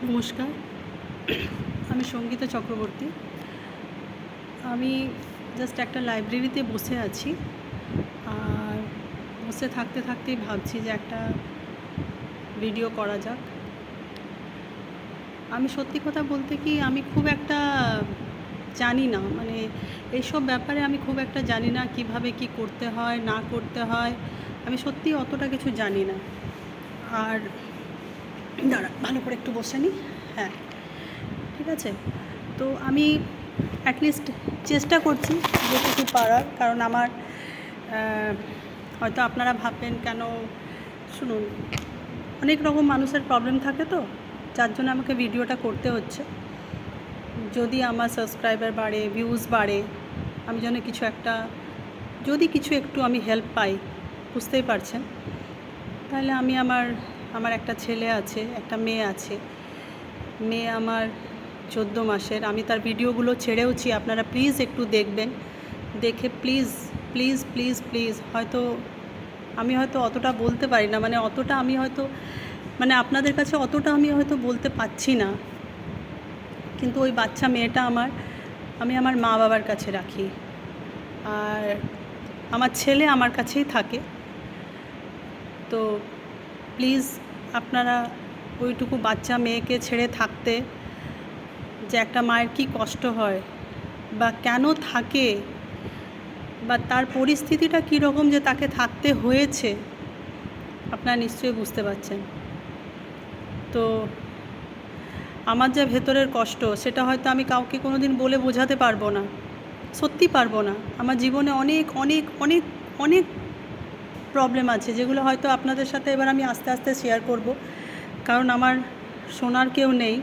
নমস্কার, আমি সঙ্গীতা চক্রবর্তী। আমি জাস্ট একটা লাইব্রেরিতে বসে আছি, আর বসে থাকতে থাকতেই ভাবছি যে একটা ভিডিও করা যাক। আমি সত্যি কথা বলতে কি, আমি খুব একটা জানি না, মানে এইসব ব্যাপারে আমি খুব একটা জানি না, কিভাবে কি করতে হয় না করতে হয়। আমি সত্যি অতটা কিছু জানি না। আর দাঁড়া, ভালো করে একটু বসে নিই। হ্যাঁ, ঠিক আছে। তো আমি অ্যাটলিস্ট চেষ্টা করছি যেটুকু পারার, কারণ আমার হয়তো আপনারা ভাববেন কেন, শুনুন, অনেক রকম মানুষের প্রবলেম থাকে, তো যার জন্য আমাকে ভিডিওটা করতে হচ্ছে। যদি আমার সাবস্ক্রাইবার বাড়ে, ভিউজ বাড়ে, আমি যেন যদি কিছু একটু আমি হেল্প পাই, বুঝতেই পারছেন। তাহলে আমি আমার একটা ছেলে আছে, একটা মেয়ে আছে। মেয়ে আমার 14 মাসের। আমি তার ভিডিওগুলো ছেড়েওছি, আপনারা প্লিজ একটু দেখবেন। দেখে প্লিজ প্লিজ প্লিজ প্লিজ, আমি হয়তো অতটা বলতে পারি না, আপনাদের কাছে অতটা আমি হয়তো বলতে পারছি না, কিন্তু ওই বাচ্চা মেয়েটা আমি আমার মা বাবার কাছে রাখি, আর আমার ছেলে আমার কাছেই থাকে। তো প্লিজ আপনারা ওইটুকু বাচ্চা মেয়েকে ছেড়ে থাকতে, যে একটা মায়ের কী কষ্ট হয় বা কেন থাকে, বা তার পরিস্থিতিটা কীরকম যে তাকে থাকতে হয়েছে, আপনারা নিশ্চয়ই বুঝতে পারছেন। তো আমার যা ভেতরের কষ্ট, সেটা হয়তো আমি কাউকে কোনো দিন বলে বোঝাতে পারবো না, সত্যি পারবো না। আমার জীবনে অনেক অনেক অনেক অনেক প্রবলেম আছে, যেগুলো হয়তো আপনাদের সাথে এবার আমি আস্তে আস্তে শেয়ার করব, কারণ আমার শোনার কেউ নেই,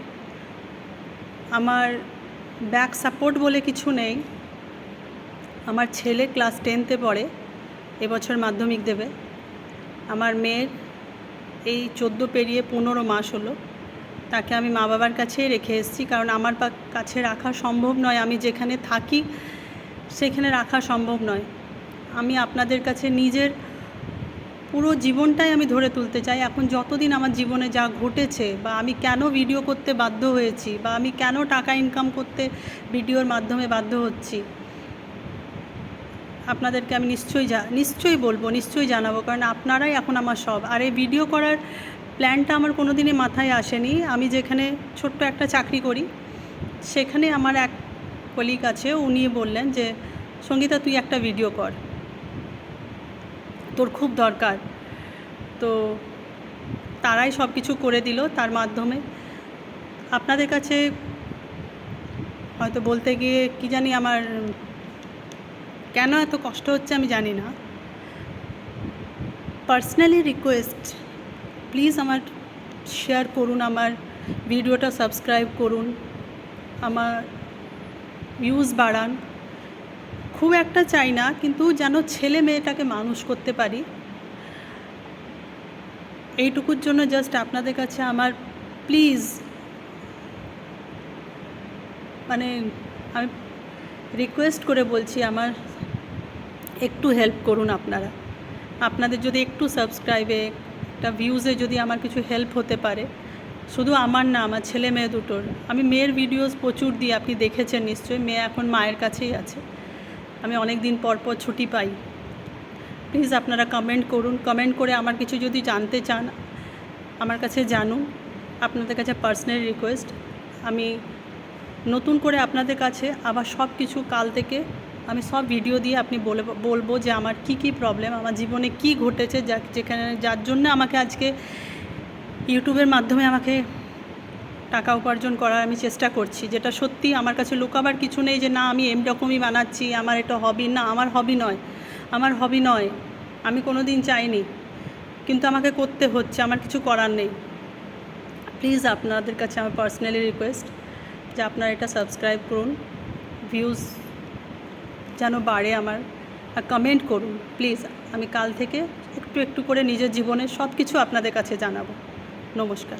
আমার ব্যাক সাপোর্ট বলে কিছু নেই। আমার ছেলে ক্লাস 10তে পড়ে, এবছর মাধ্যমিক দেবে। আমার মেয়ের এই 14 পেরিয়ে 15 মাস হলো। তাকে আমি মা বাবার কাছেই রেখে এসেছি, কারণ আমার কাছে রাখা সম্ভব নয়, আমি যেখানে থাকি সেখানে রাখা সম্ভব নয়। আমি আপনাদের কাছে নিজের পুরো জীবনটাই আমি ধরে তুলতে চাই। এখন যতদিন আমার জীবনে যা ঘটেছে, বা আমি কেন ভিডিও করতে বাধ্য হয়েছি, বা আমি কেন টাকা ইনকাম করতে ভিডিওর মাধ্যমে বাধ্য হচ্ছি, আপনাদেরকে আমি নিশ্চয়ই বলবো, নিশ্চয়ই জানাবো, কারণ আপনারাই এখন আমার সব। আর এই ভিডিও করার প্ল্যানটা আমার কোনো দিনই মাথায় আসেনি। আমি যেখানে ছোট্ট একটা চাকরি করি, সেখানে আমার এক কলিগ আছে, উনি বললেন যে সঙ্গীতা, তুই একটা ভিডিও কর, তোর খুব দরকার। তো তারাই সব কিছু করে দিল। তার মাধ্যমে আপনাদের কাছে হয়তো বলতে গিয়ে কি জানি আমার কেন এত কষ্ট হচ্ছে আমি জানি না। পার্সোনালি রিকোয়েস্ট, প্লিজ আমার শেয়ার করুন, আমার ভিডিওটা সাবস্ক্রাইব করুন, আমার ভিউজ বাড়ান। খুব একটা চাই না, কিন্তু যেন ছেলে মেয়েটাকে মানুষ করতে পারি, এইটুকুর জন্য জাস্ট আপনাদের কাছে আমার প্লিজ, আমি রিকোয়েস্ট করে বলছি, আমার একটু হেল্প করুন আপনারা। আপনাদের যদি একটু সাবস্ক্রাইবে, একটা ভিউজে যদি আমার কিছু হেল্প হতে পারে, শুধু আমার না, আমার ছেলে মেয়ে দুটোর। আমি মেয়ের ভিডিওস প্রচুর দিই, আপনি দেখেছেন নিশ্চয়ই। মেয়ে এখন মায়ের কাছেই আছে, আমি অনেক দিন পর ছুটি পাই। প্লিজ আপনারা কমেন্ট করুন, কমেন্ট করে আমার কিছু যদি জানতে চান আমার কাছে জানুন। আপনাদের কাছে পার্সোনাল রিকোয়েস্ট, আমি নতুন করে আপনাদের কাছে আবার সব কিছু কাল থেকে আমি সব ভিডিও দিয়ে আপনি বলবো যে আমার কি প্রবলেম, আমার জীবনে কি ঘটেছে, যার জন্য আমাকে আজকে ইউটিউবের মাধ্যমে আমাকে টাকা উপার্জন করার আমি চেষ্টা করছি, যেটা সত্যি। আমার কাছে লুকাবার কিছু নেই যে না আমি এরকমই বানাচ্ছি, আমার এটা হবি না। আমার হবি নয়, আমি কোনো দিন চাইনি, কিন্তু আমাকে করতে হচ্ছে, আমার কিছু করার নেই। প্লিজ আপনাদের কাছে আমার পার্সোনালি রিকোয়েস্ট যে আপনারা এটা সাবস্ক্রাইব করুন, ভিউজ যেন বাড়ে আমার, আর কমেন্ট করুন প্লিজ। আমি কাল থেকে একটু একটু করে নিজের জীবনের সব কিছু আপনাদের কাছে জানাবো। নমস্কার।